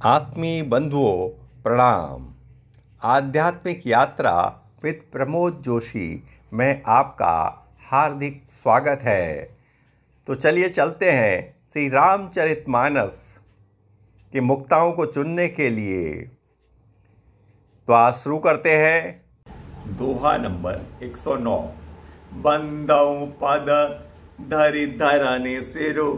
आत्मीय बंधुओं प्रणाम। आध्यात्मिक यात्रा विद प्रमोद जोशी में आपका हार्दिक स्वागत है। तो चलिए चलते हैं श्री रामचरितमानस के मुक्ताओं को चुनने के लिए। तो आज शुरू करते हैं। दोहा नंबर 109। बंदौ पद धरि धरनि सिरु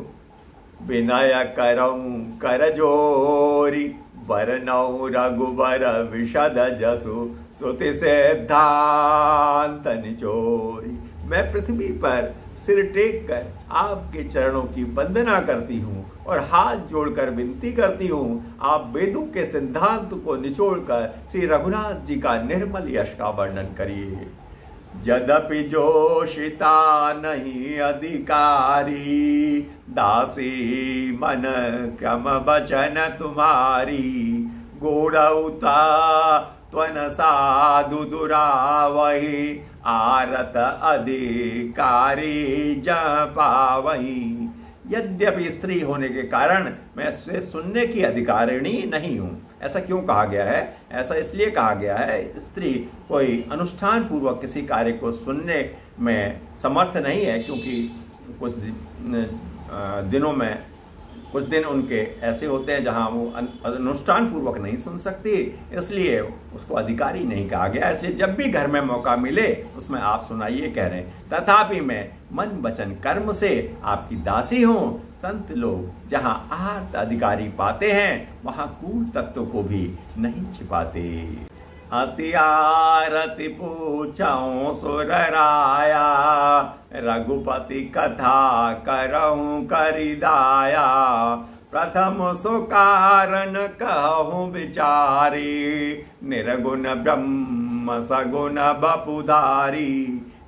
विनय करऊं कर जोरी बरनऊ रघुबर विशद जसु श्रुति सिद्धांत निचोरी। मैं पृथ्वी पर सिर टेक कर आपके चरणों की वंदना करती हूँ और हाथ जोड़कर विनती करती हूँ, आप वेदों के सिद्धांत को निचोड़कर श्री रघुनाथ जी का निर्मल यश का वर्णन करिए। यद्यपि जोशिता नहीं अधिकारी, दासी मन क्रम बचन तुम्हारी। गोड़ौता त्वन साधु दुरावही, आरत अधिकारी जह पावही। यद्यपि स्त्री होने के कारण मैं इसे सुनने की अधिकारिणी नहीं हूँ। ऐसा क्यों कहा गया है? ऐसा इसलिए कहा गया है, स्त्री कोई अनुष्ठान पूर्वक किसी कार्य को सुनने में समर्थ नहीं है, क्योंकि कुछ दिन उनके ऐसे होते हैं जहां वो अनुष्ठान पूर्वक नहीं सुन सकती, इसलिए उसको अधिकारी नहीं कहा गया। इसलिए जब भी घर में मौका मिले उसमें आप सुनाइए कह रहे हैं। तथापि मैं मन वचन कर्म से आपकी दासी हूं। संत लोग जहां आर्त अधिकारी पाते हैं वहां कूट तत्व को भी नहीं छिपाते। अति आरति पूछऊं सुर राया, रघुपति कथा करऊं करिदाया। प्रथम सो कारण कहूं विचारी, निर्गुण ब्रह्म सगुण बपुधारी।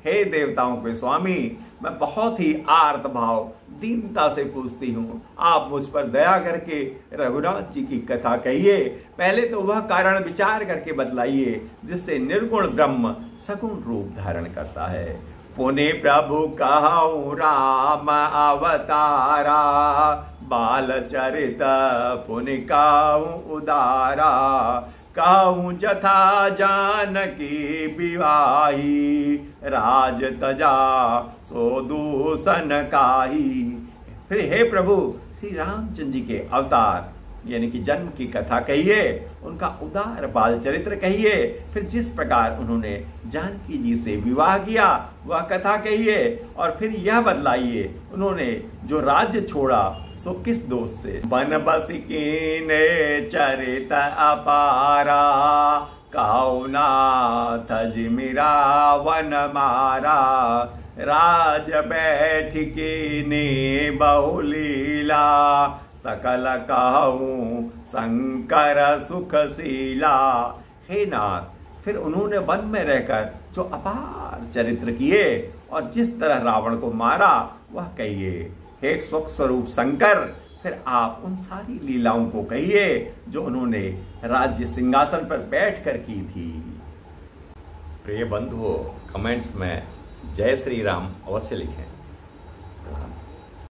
हे देवताओं के स्वामी, मैं बहुत ही आर्त भाव दीनता से पूछती हूँ, आप मुझ पर दया करके रघुनाथ जी की कथा कहिए। पहले तो वह कारण विचार करके बतलाइए जिससे निर्गुण ब्रह्म सगुण रूप धारण करता है। पुनि प्रभु कहूँ राम अवतारा, बाल चरित पुनि कहूँ उदारा। कहूँ जथा जानकी विवाही, राज तजा सो दूषण काई। फिर हे प्रभु श्री रामचंद्र जी के अवतार यानी कि जन्म की कथा कहिए, उनका उदार बाल चरित्र कहिए। फिर जिस प्रकार उन्होंने जानकी जी से विवाह किया वह कथा कहिए, और फिर यह बतलाइए उन्होंने जो राज्य छोड़ा सो किस दोष से। वन बस कीने चरित अपारा, कहु नाथ जिमिरा वन मारा। राज बैठ कीने बहुलीला, सकल कहूँ शंकर सुखशीला। हे नाथ, फिर उन्होंने वन में रहकर जो अपार चरित्र किए और जिस तरह रावण को मारा वह कहिए। हे सुख स्वरूप शंकर, फिर आप उन सारी लीलाओं को कहिए जो उन्होंने राज्य सिंहासन पर बैठकर की थी। प्रिय बंधुओं, कमेंट्स में जय श्री राम अवश्य लिखें।